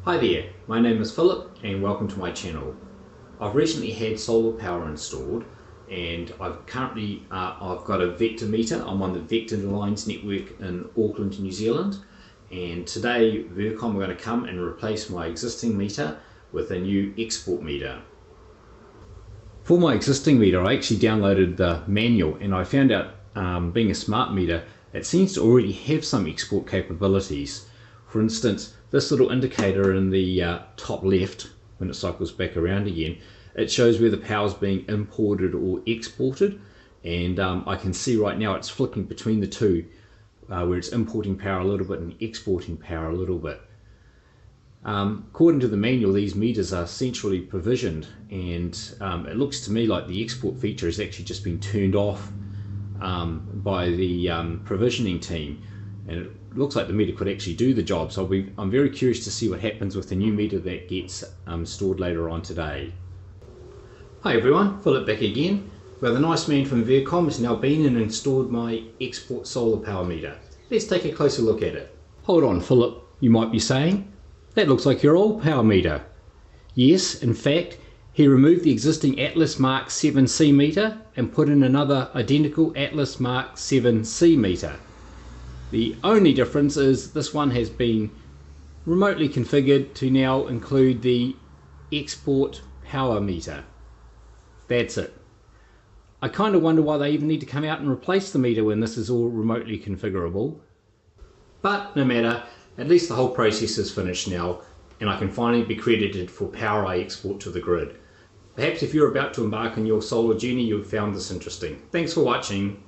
Hi there, my name is Philip and welcome to my channel. I've recently had solar power installed and I've got a vector meter. I'm on the Vector Lines network in Auckland, New Zealand, and today Vercom are going to come and replace my existing meter with a new export meter. For my existing meter I actually downloaded the manual and I found out being a smart meter it seems to already have some export capabilities. For instance, this little indicator in the top left, when it cycles back around again, it shows where the power is being imported or exported, and I can see right now it's flicking between the two, where it's importing power a little bit and exporting power a little bit. According to the manual, these meters are centrally provisioned, and it looks to me like the export feature has actually just been turned off by the provisioning team, and it looks like the meter could actually do the job. So I'm very curious to see what happens with the new meter that gets stored later on today. Hi everyone, Philip back again. Well, the nice man from Vercom has now been in and installed my export solar power meter. Let's take a closer look at it. Hold on Philip, you might be saying, that looks like your old power meter. Yes, in fact, he removed the existing Atlas Mark 7C meter and put in another identical Atlas Mark 7C meter. The only difference is this one has been remotely configured to now include the export power meter. That's it. I kind of wonder why they even need to come out and replace the meter when this is all remotely configurable. But no matter, at least the whole process is finished now and I can finally be credited for power I export to the grid. Perhaps if you're about to embark on your solar journey, you've found this interesting. Thanks for watching.